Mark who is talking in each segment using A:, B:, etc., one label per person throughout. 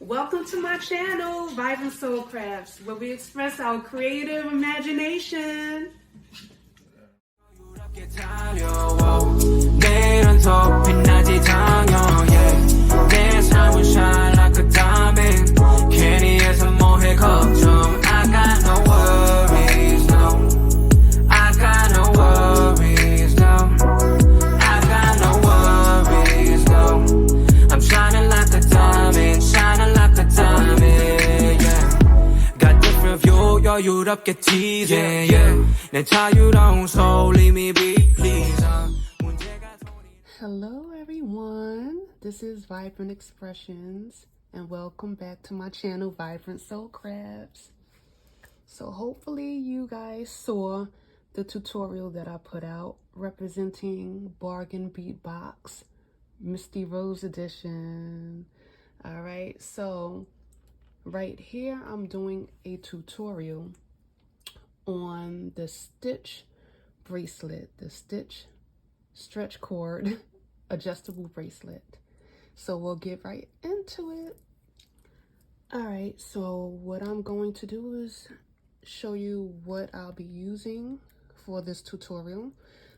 A: Welcome to my channel, Vibrant Soul Crafts, where we express our creative imagination. I got no worries, no. I got no worries, no. I got no worries, no. I'm shining like a diamond, yeah. got different view, 여유롭게 teasing, yeah. 내 자유로운 soul, leave me be, please. Hello everyone, this is Vibrant Expressions, and welcome back to my channel, Vibrant Soul Crafts. So hopefully you guys saw the tutorial that I put out representing Bargain Bead Box, Misty Rose Edition. All right, so right here I'm doing a tutorial on the stitch bracelet, the stitch stretch cord adjustable bracelet. So we'll get right into it. All right, so what I'm going to do is show you what I'll be using for this tutorial.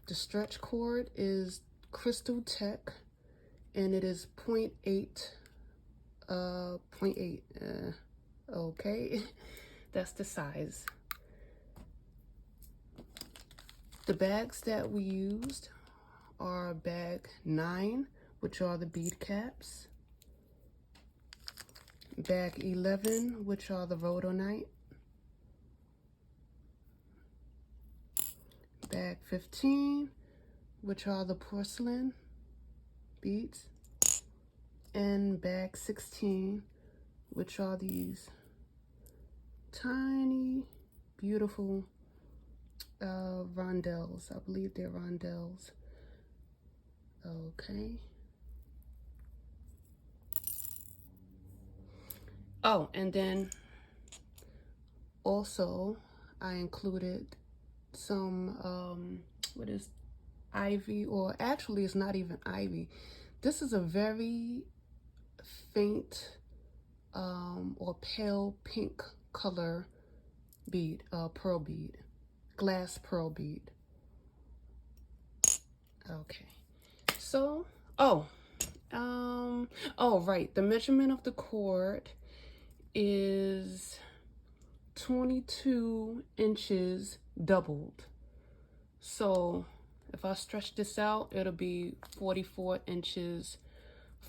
A: The stretch cord is Crystal Tech, and it is 0.8. Okay, that's the size. The bags that we used are bag 9, which are the bead caps, bag 11, which are the rhodonite, bag 15, which are the porcelain beads, and bag 16, which are these tiny, beautiful rondelles. I believe they're rondelles. Okay. Oh, and then also I included some what is ivy, or actually it's not even ivy. This is a very faint or pale pink color bead, pearl bead, glass pearl bead. Okay, so oh right, the measurement of the cord is 22 inches doubled. So if I stretch this out, it'll be 44 inches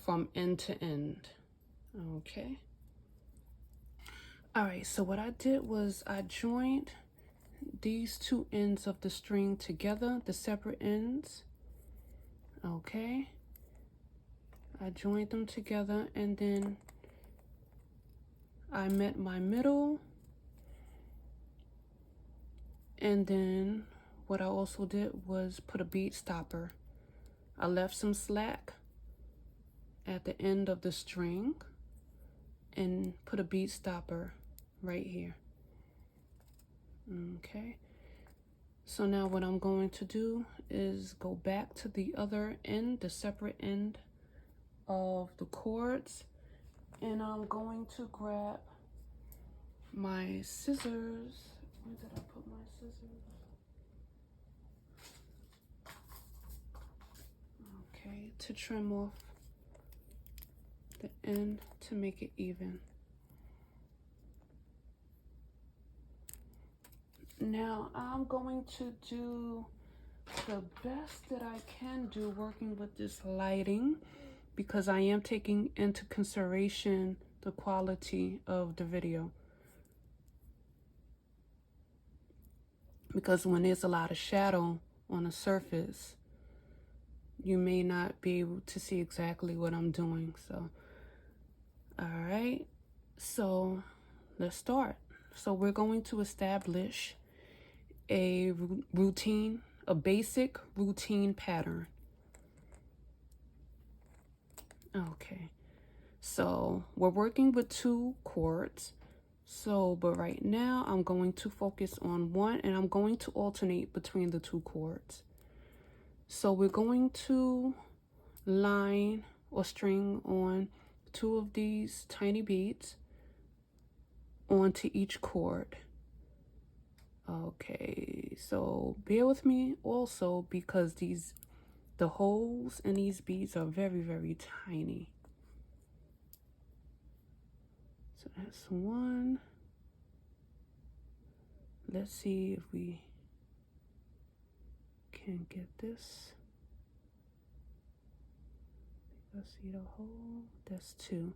A: from end to end. Okay. All right, so what I did was I joined these two ends of the string together, the separate ends. Okay. I joined them together, and then I met my middle. And then what I also did was put a bead stopper. I left some slack at the end of the string and put a bead stopper right here. Okay, so now what I'm going to do is go back to the other end, the separate end of the cords, and I'm going to grab my scissors. Where did I put my scissors? Okay, to trim off the end to make it even. Now I'm going to do the best that I can do working with this lighting, because I am taking into consideration the quality of the video. Because when there's a lot of shadow on a surface, you may not be able to see exactly what I'm doing. So, all right, so let's start. So we're going to establish a routine, a basic routine pattern. Okay, so we're working with 2 cords. So, but right now I'm going to focus on one, and I'm going to alternate between the 2 cords. So we're going to line or string on 2 of these tiny beads onto each cord. Okay, so bear with me also because the holes in these beads are very, very tiny. So that's 1. Let's see if we can get this. Let's see the hole. That's 2.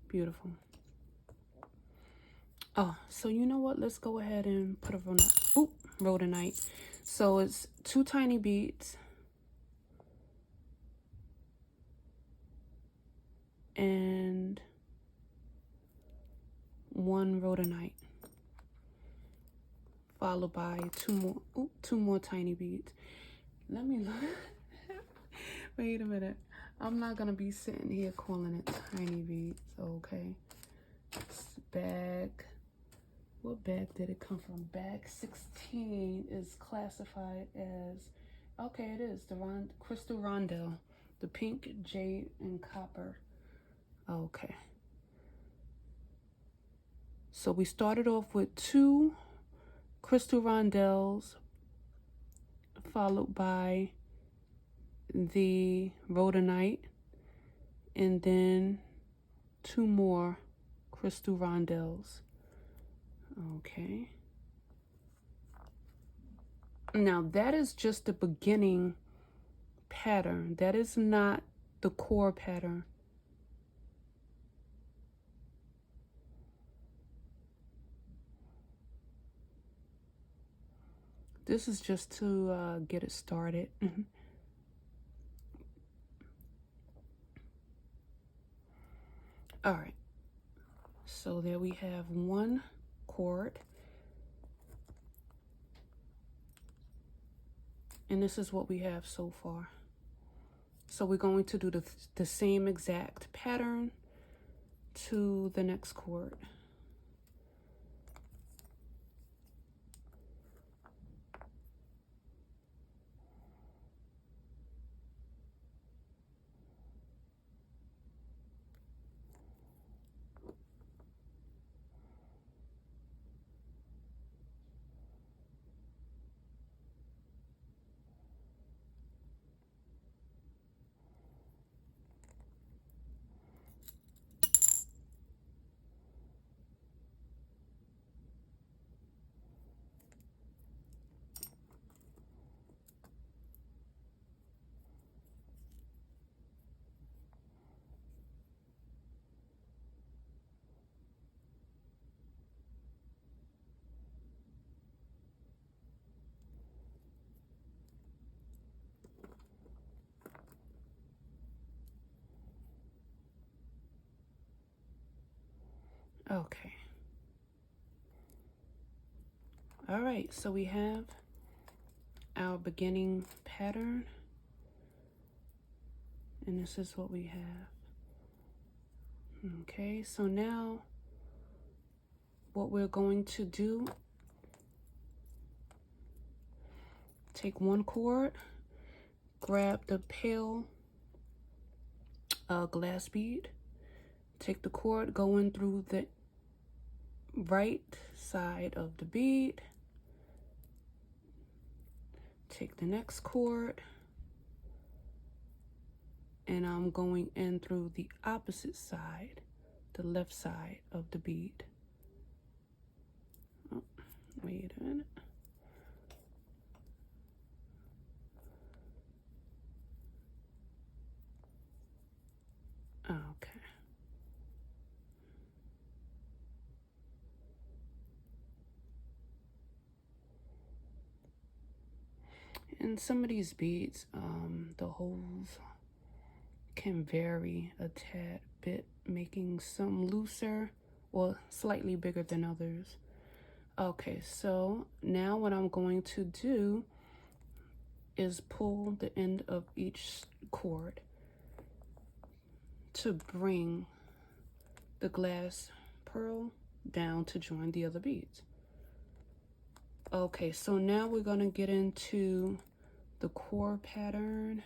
A: Beautiful. Oh, so you know what? Let's go ahead and put a rhodonite. So it's 2 tiny beads and 1 rhodonite, followed by 2 more tiny beads. Let me look. Wait a minute. I'm not gonna be sitting here calling it tiny beads, okay? It's bag. What bag did it come from? Bag 16 is classified as, okay, it is the crystal rondelle, the pink, jade, and copper. Okay. So we started off with 2 crystal rondelles, followed by the rhodonite, and then 2 more crystal rondelles. Okay. Now that is just the beginning pattern. That is not the core pattern. This is just to get it started. All right. So there we have 1 cord. And this is what we have so far. So we're going to do the same exact pattern to the next cord. Okay. All right, so we have our beginning pattern, and this is what we have. Okay, so now what we're going to do, take 1 cord, grab the pale glass bead, take the cord, go in through the right side of the bead, take the next cord, and I'm going in through the opposite side, the left side of the bead. Oh, wait a minute. Okay. And some of these beads, the holes can vary a tad bit, making some looser or slightly bigger than others. Okay, so now what I'm going to do is pull the end of each cord to bring the glass pearl down to join the other beads. Okay, so now we're going to get into the core pattern,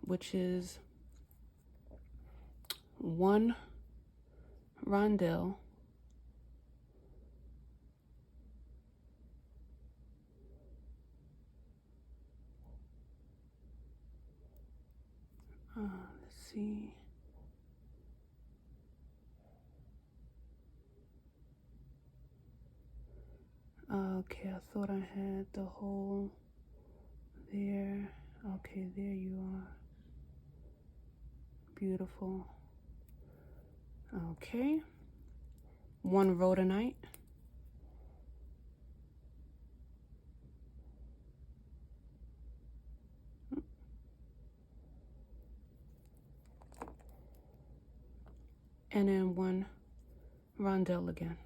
A: which is 1 rondelle, let's see, okay, I thought I had the hole there. Okay, there you are. Beautiful. Okay, 1 rhodonite, and then 1 rondelle again.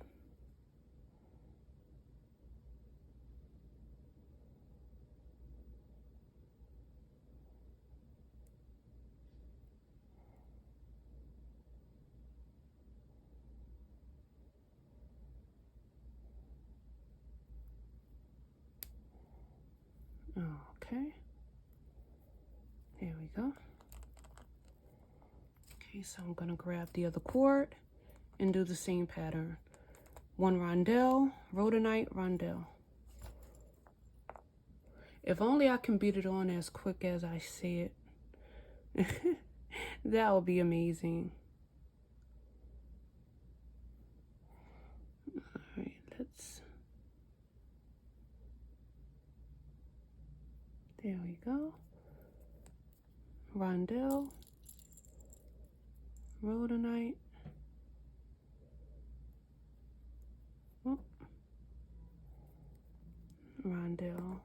A: Okay, there we go. Okay, so I'm gonna grab the other cord and do the same pattern. 1 rondelle, rhodonite, rondelle. If only I can beat it on as quick as I say it. That would be amazing. All right, there we go. Rondelle, rhodonite, rondelle.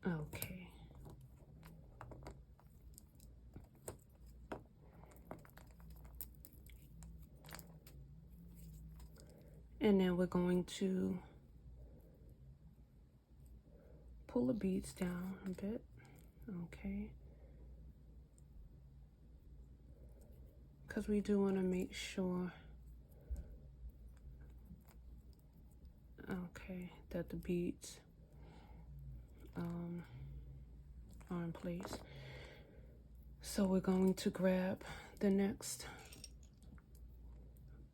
A: Okay. And then we're going to pull the beads down a bit. Okay. Because we do want to make sure, okay, that the beads are in place. So we're going to grab the next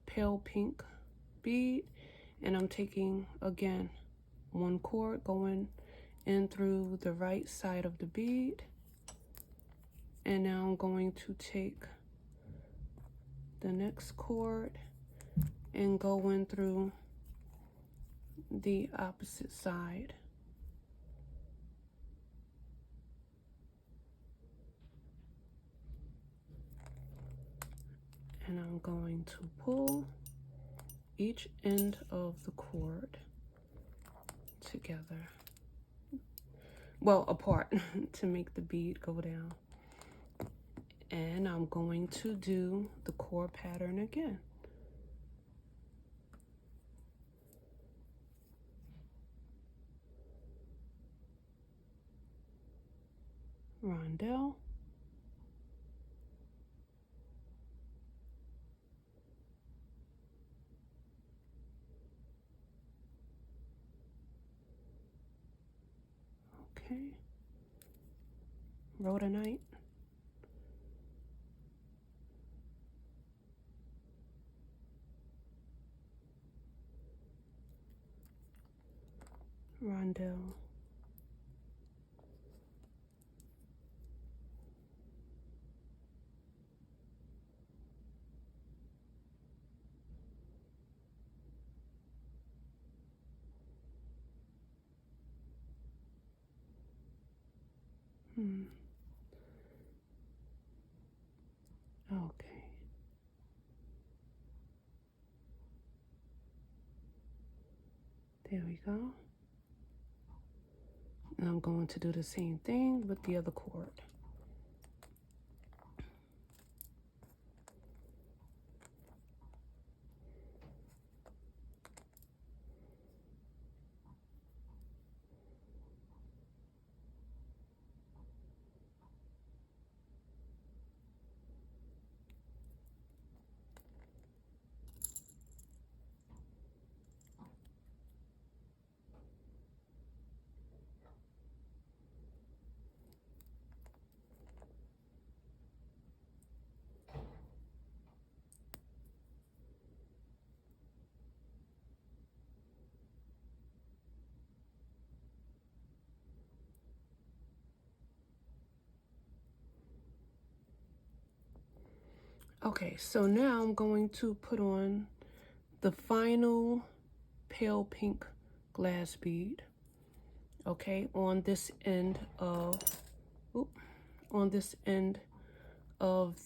A: pale pink bead, and I'm taking again 1 cord going in through the right side of the bead, and now I'm going to take the next cord and go in through the opposite side. And I'm going to pull each end of the cord together, well, apart, to make the bead go down. And I'm going to do the cord pattern again. Rondelle, okay, rhodonite, rondelle, okay. There we go. And I'm going to do the same thing with the other cord. Okay, so now I'm going to put on the final pale pink glass bead, okay, on this end of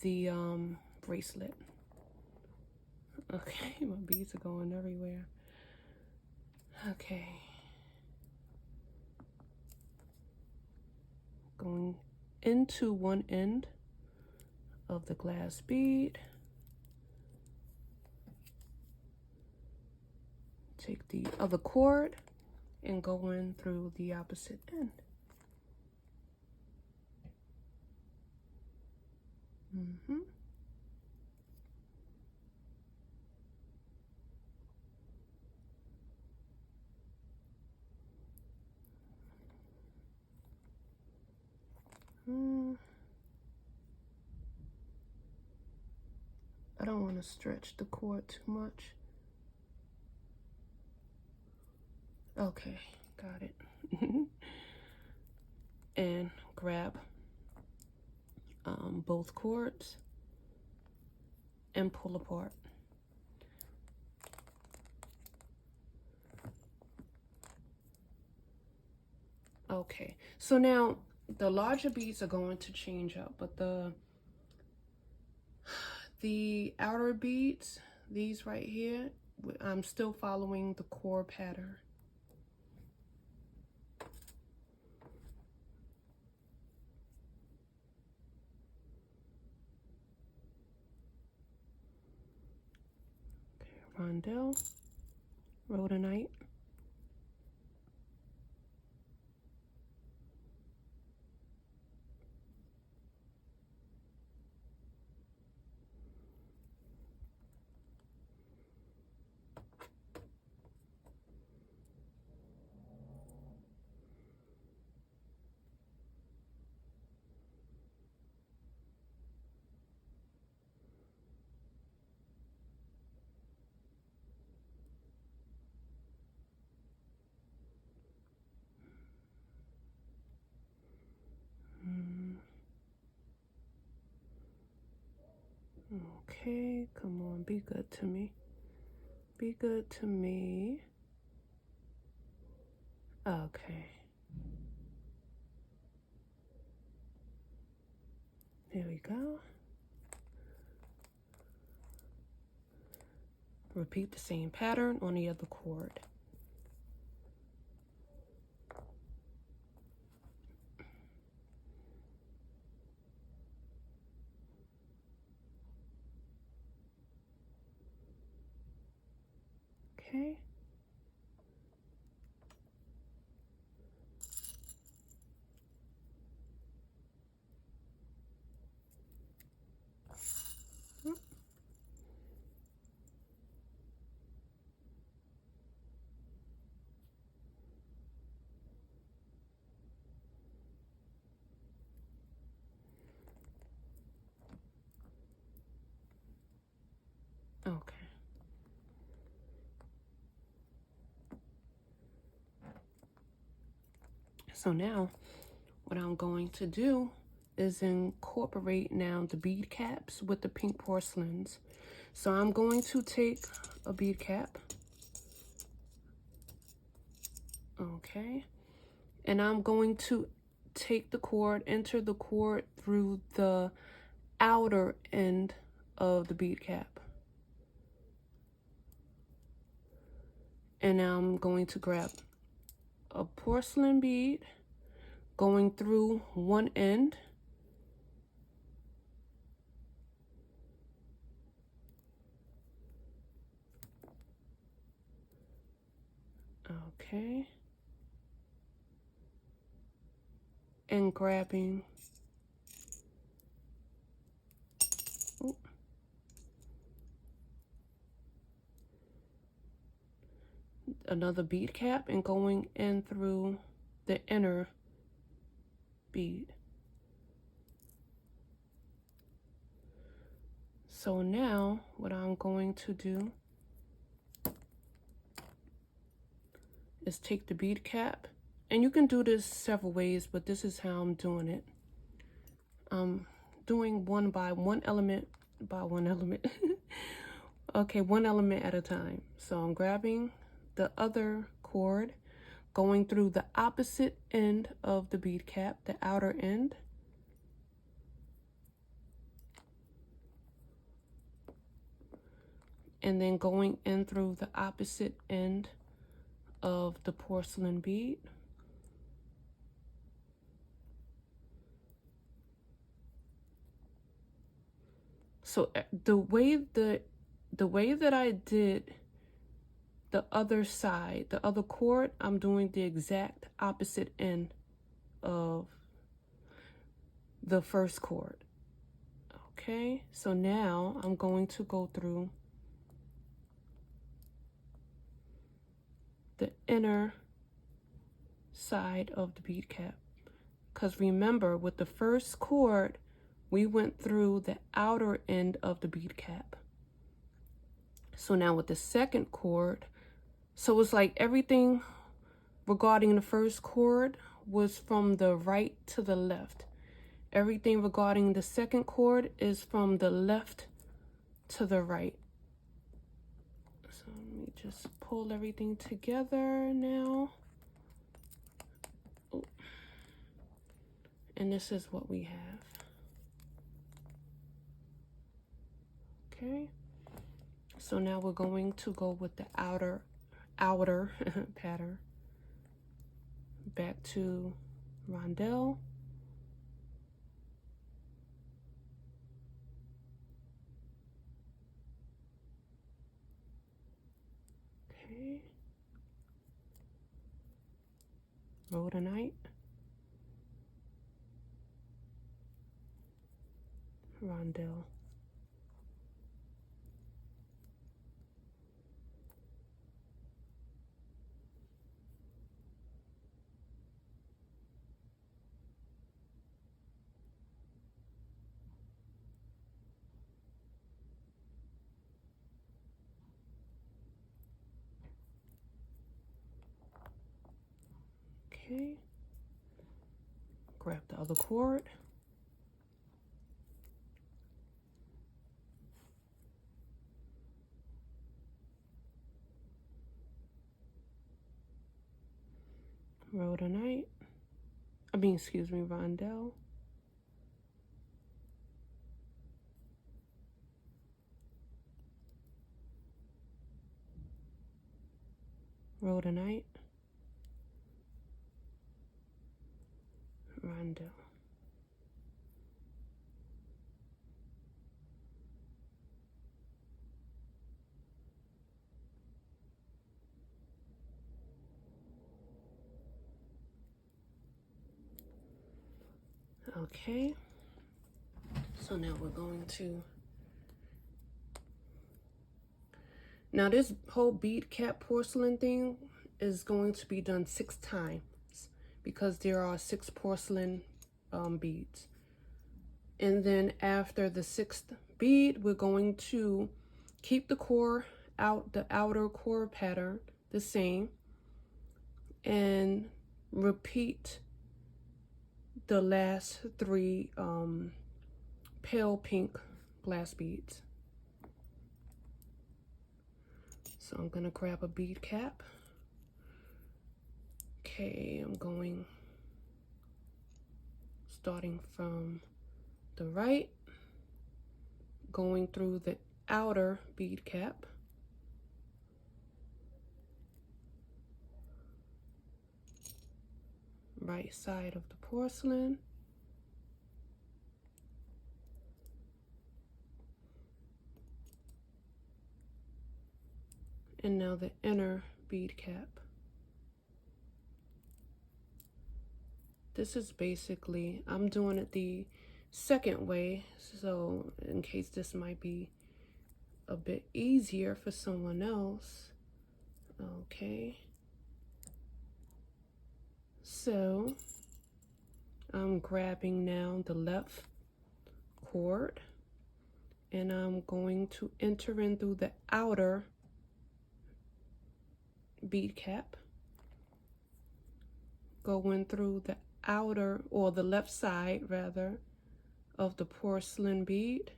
A: the bracelet. Okay, my beads are going everywhere. Okay, going into one end of the glass bead. Take the other cord and go in through the opposite end. I don't want to stretch the cord too much. Okay, got it. And grab both cords and pull apart. Okay, so now the larger beads are going to change up, but the outer beads, these right here, I'm still following the core pattern. Okay, rondelle, rhodonite. Okay, come on, be good to me. Be good to me. Okay. There we go. Repeat the same pattern on the other cord. Okay. Okay. So now what I'm going to do is incorporate now the bead caps with the pink porcelains. So I'm going to take a bead cap. Okay. And I'm going to take the cord, enter the cord through the outer end of the bead cap. And now I'm going to grab a porcelain bead going through one end. Okay. And grabbing another bead cap and going in through the inner bead. So now what I'm going to do is take the bead cap, and you can do this several ways, but this is how I'm doing it. I'm doing one by one element by one element. Okay, one element at a time. So I'm grabbing the other cord, going through the opposite end of the bead cap, the outer end. And then going in through the opposite end of the porcelain bead. So the way that I did the other side, the other cord, I'm doing the exact opposite end of the first cord. Okay, so now I'm going to go through the inner side of the bead cap. Because remember, with the first cord, we went through the outer end of the bead cap. So now with the second cord, so it's like everything regarding the first cord was from the right to the left. Everything regarding the second cord is from the left to the right. So let me just pull everything together now. Oh. And this is what we have. Okay. So now we're going to go with the outer pattern. Back to rondelle. Okay. Rhodonite. Rondelle. Okay. Grab the other cord. Rhodonite. Rondelle. Rhodonite. Rondelle. Okay. So now we're going to, now this whole bead cap porcelain thing is going to be done 6 times because there are 6 porcelain beads. And then after the 6th bead, we're going to keep the core out, the outer core pattern the same, and repeat the last 3 pale pink glass beads. So I'm gonna grab a bead cap. Okay, I'm going, starting from the right, going through the outer bead cap. Right side of the porcelain. And now the inner bead cap. This is basically, I'm doing it the second way, so in case this might be a bit easier for someone else. Okay. So I'm grabbing now the left cord, and I'm going to enter in through the outer bead cap, going through the outer, or the left side rather, of the porcelain bead,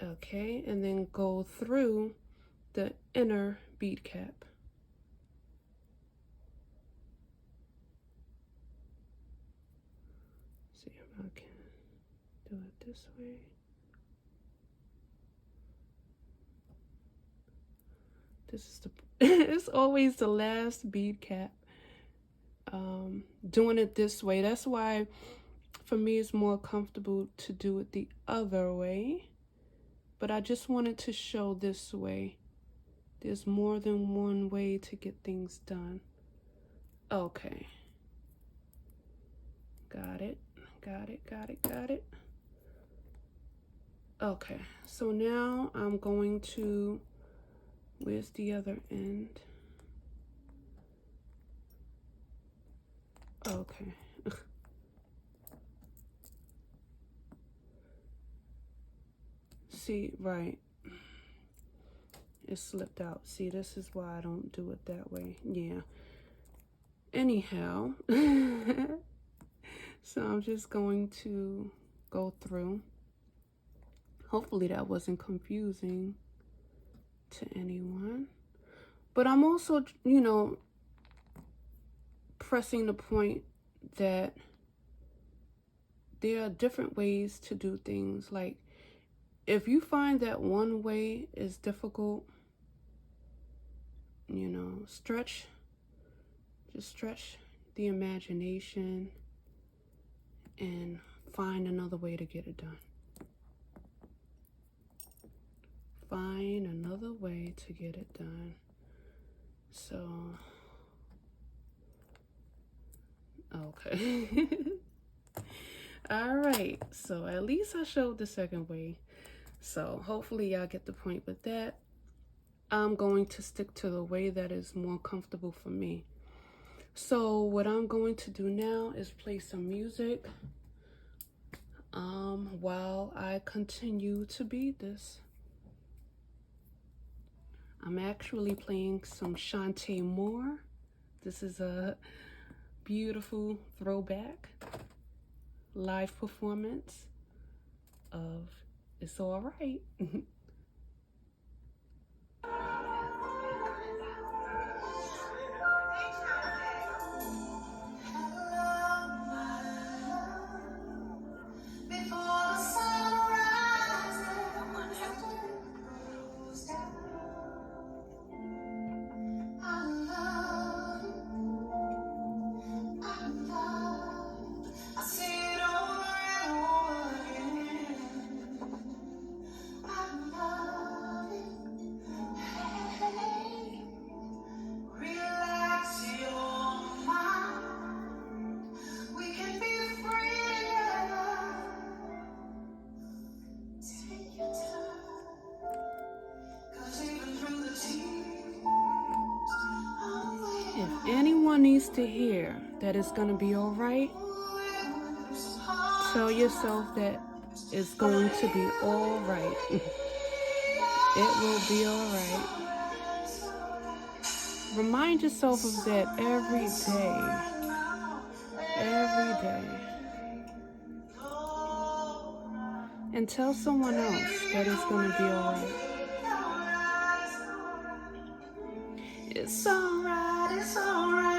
A: Okay, and then go through the inner bead cap. See if I can do it this way. This is the it's always the last bead cap. Doing it this way. That's why for me it's more comfortable to do it the other way. But I just wanted to show this way. There's more than one way to get things done. Okay. Got it. Got it. Got it. Got it. Okay. So now I'm going to, where's the other end? Okay. See, right. It slipped out. See, this is why I don't do it that way. Yeah. Anyhow. So I'm just going to go through. Hopefully that wasn't confusing to anyone. But I'm also, you know, pressing the point that there are different ways to do things. Like, if you find that one way is difficult, you know, just stretch the imagination and find another way to get it done. Find another way to get it done. So, okay. All right, so at least I showed the second way. So hopefully y'all get the point with that. I'm going to stick to the way that is more comfortable for me. So what I'm going to do now is play some music while I continue to bead this. I'm actually playing some Chante Moore. This is a beautiful throwback live performance of It's All Right. If anyone needs to hear that it's gonna be all right, tell yourself that it's going to be all right. It will be all right. Remind yourself of that every day. Every day. And tell someone else that it's gonna be all right. It's all right now. It's all right.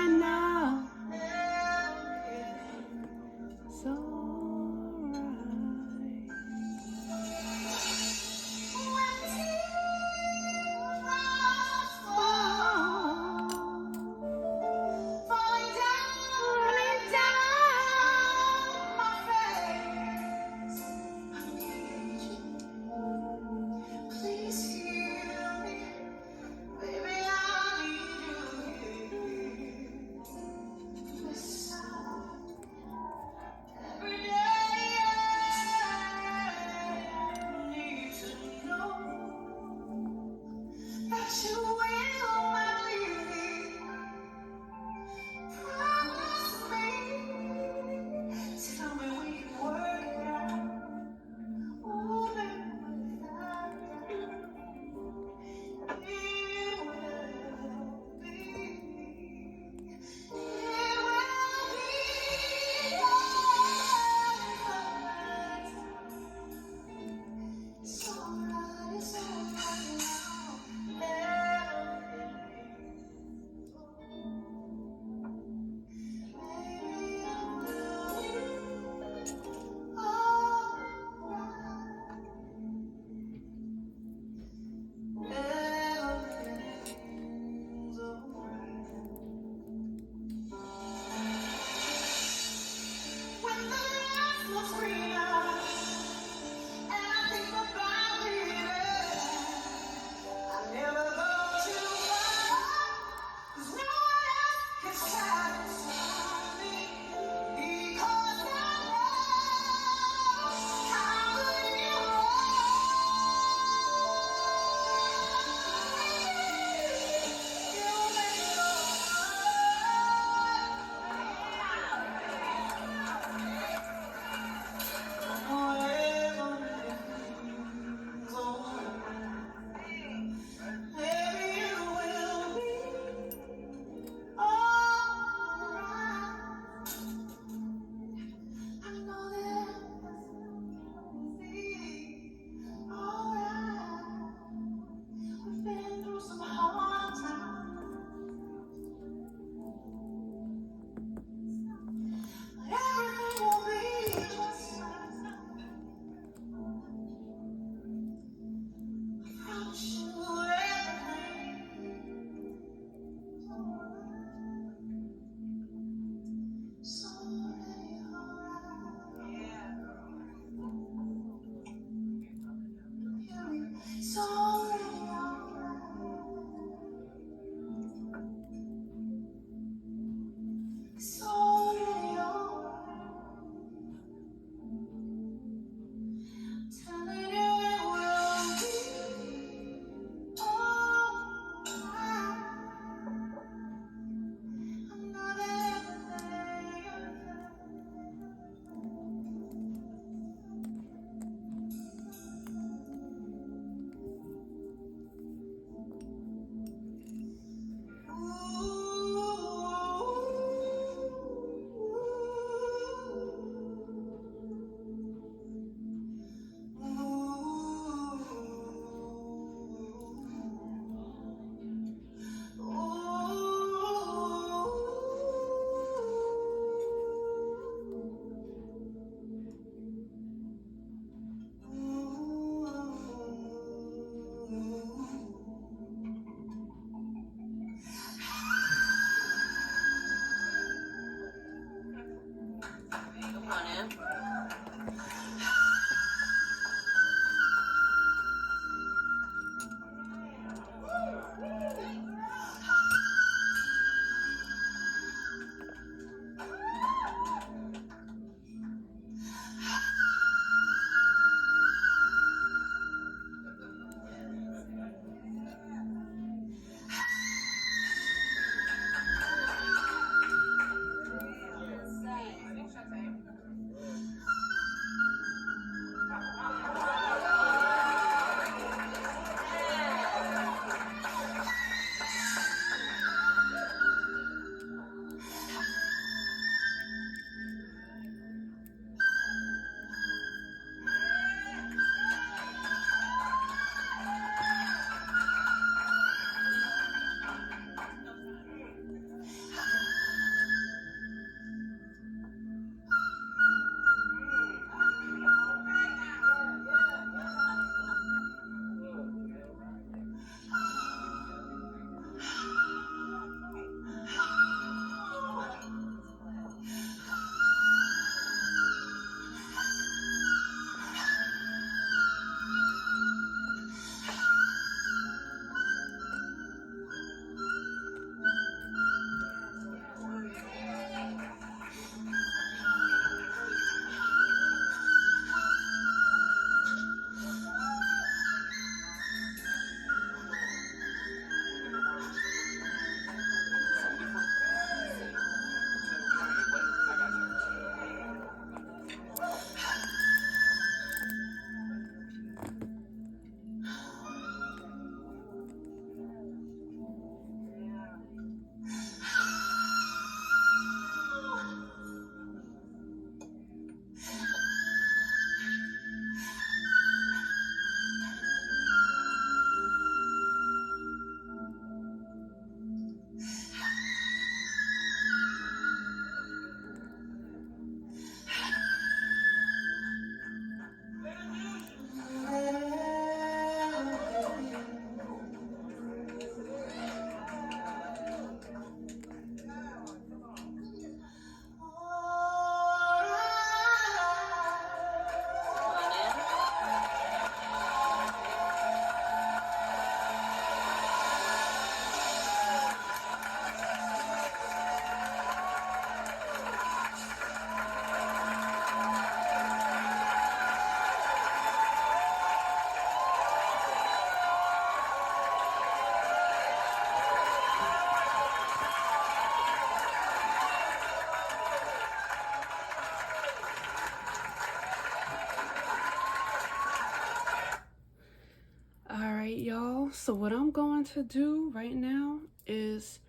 A: y'all. So what I'm going to do right now is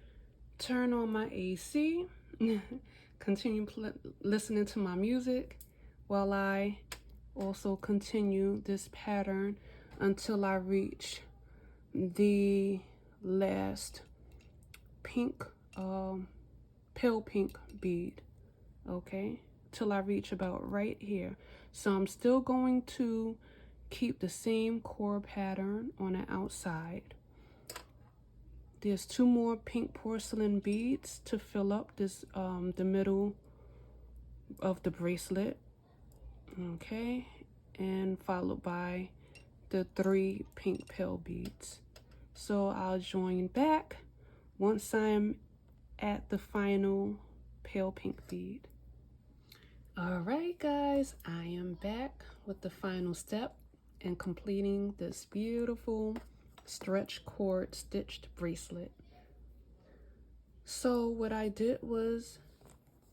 A: turn on my AC, continue listening to my music while I also continue this pattern until I reach the last pink, pale pink bead, okay, till I reach about right here. So I'm still going to keep the same core pattern on the outside. There's 2 more pink porcelain beads to fill up this the middle of the bracelet, okay, and followed by the 3 pink pale beads. So I'll join back once I'm at the final pale pink bead. All right, guys, I am back with the final step and completing this beautiful stretch cord stitched bracelet. So what I did was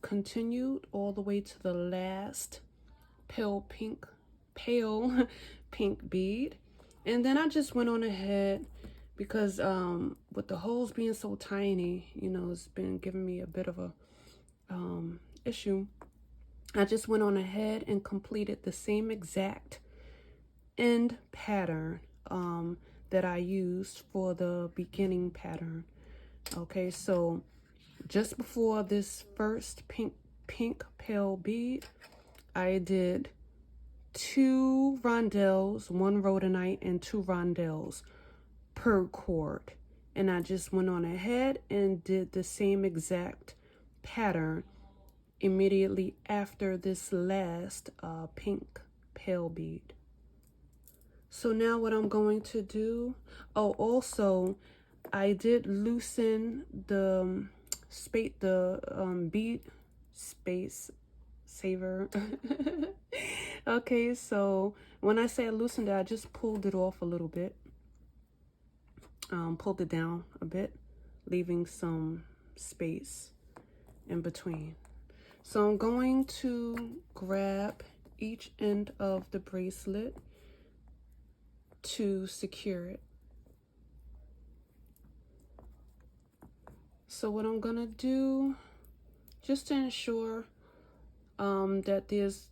A: continued all the way to the last pale pink bead, and then I just went on ahead because with the holes being so tiny, you know, it's been giving me a bit of a issue. I just went on ahead and completed the same exact end pattern that I used for the beginning pattern. Okay, so just before this first pink pale bead, I did 2 rondelles, 1 rhodonite and 2 rondelles per cord, and I just went on ahead and did the same exact pattern immediately after this last pink pale bead. So now what I'm going to do, oh, also I did loosen the bead space saver. Okay, so when I say I loosened it, I just pulled it off a little bit, pulled it down a bit, leaving some space in between. So I'm going to grab each end of the bracelet to secure it. So what I'm gonna do, just to ensure that there's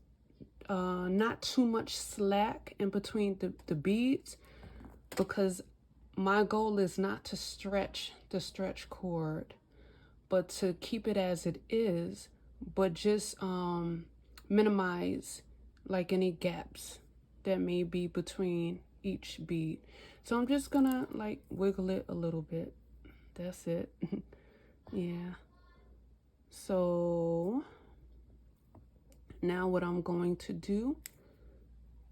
A: not too much slack in between the beads, because my goal is not to stretch the stretch cord, but to keep it as it is, but just minimize like any gaps that may be between each bead. So I'm just gonna like wiggle it a little bit. That's it. Yeah. So now what I'm going to do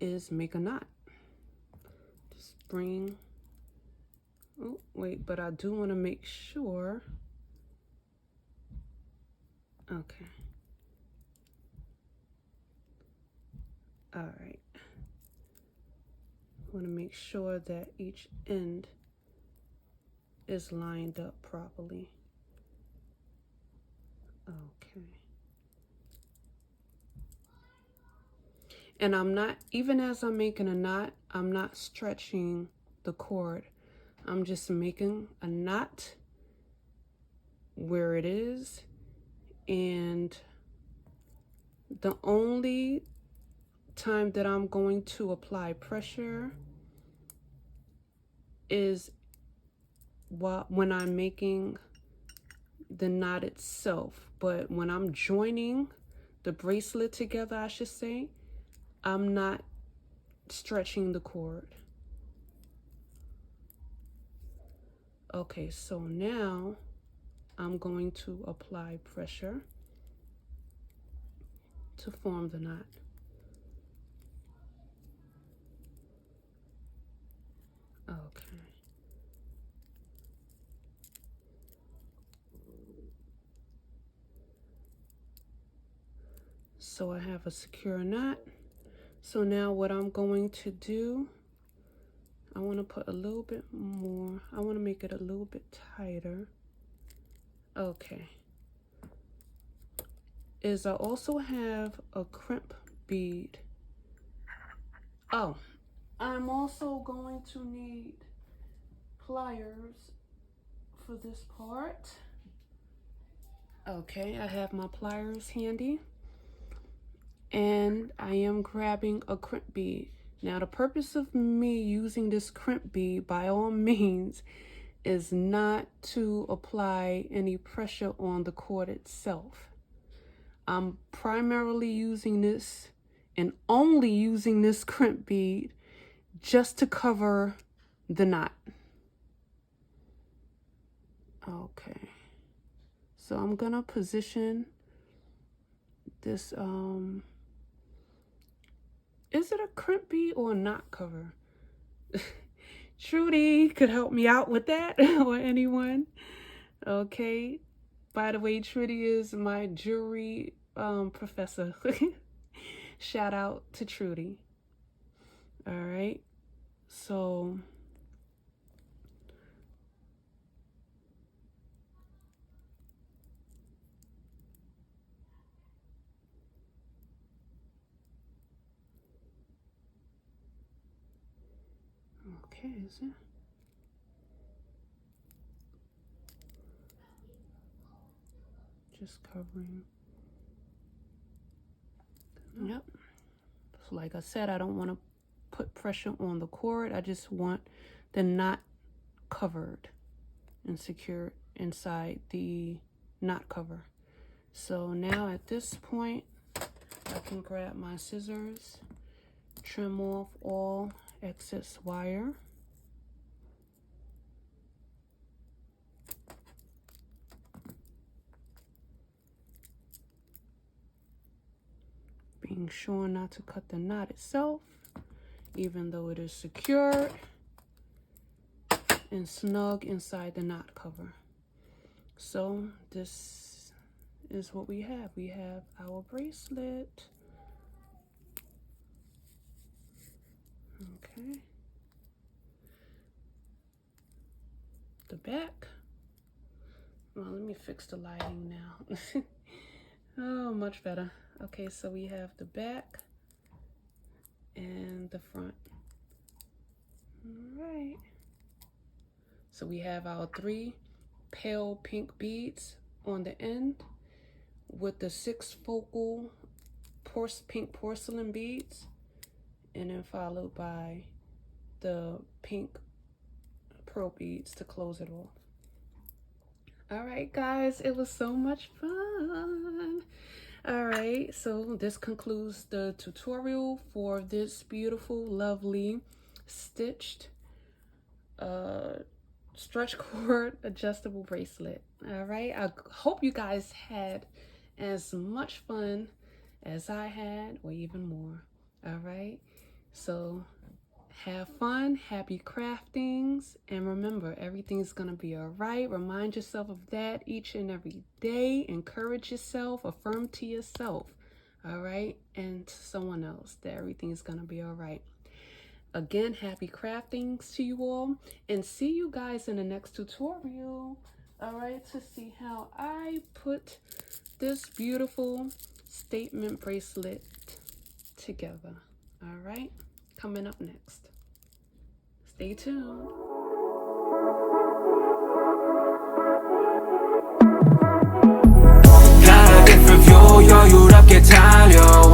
A: is make a knot. Just bring, oh wait, but I do want to make sure. Okay. All right. I want to make sure that each end is lined up properly. Okay. And I'm not, even as I'm making a knot, I'm not stretching the cord. I'm just making a knot where it is. And the only time that I'm going to apply pressure is when I'm making the knot itself. But when I'm joining the bracelet together, I should say, I'm not stretching the cord. Okay, so now I'm going to apply pressure to form the knot. Okay. So I have a secure knot. So now what I'm going to do, I want to put a little bit more. I want to make it a little bit tighter. Okay. Is I also have a crimp bead. Oh, I'm also going to need pliers for this part. Okay, I have my pliers handy, and I am grabbing a crimp bead. Now, the purpose of me using this crimp bead, by all means, is not to apply any pressure on the cord itself. I'm primarily using this and only using this crimp bead just to cover the knot. Okay, so I'm gonna position this, is it a crimp bead or a knot cover? Trudy could help me out with that, or anyone. Okay, by the way, Trudy is my jewelry professor. Shout out to Trudy. All right, so okay, is it? Just covering. Yep. So like I said, I don't want to put pressure on the cord. I just want the knot covered and secured inside the knot cover. So now at this point, I can grab my scissors, trim off all excess wire. Being sure not to cut the knot itself, even though it is secured and snug inside the knot cover. So this is what we have. We have our bracelet. Okay. The back. Well, let me fix the lighting now. Oh, much better. Okay, so we have the back and the front. All right. So we have our 3 pale pink beads on the end with the 6 focal pink porcelain beads, and then followed by the pink pearl beads to close it off. All right, guys, it was so much fun. All right, so this concludes the tutorial for this beautiful, lovely, stitched stretch cord adjustable bracelet. All right, I hope you guys had as much fun as I had, or even more. All right, so have fun, happy craftings, and remember, everything's gonna be all right. Remind yourself of that each and every day. Encourage yourself, affirm to yourself, all right, and to someone else that everything's gonna be all right. Again, happy craftings to you all, and see you guys in the next tutorial, all right, to see how I put this beautiful statement bracelet together. All right, coming up next. Stay tuned.
B: 가라게 풀 여유롭게 달려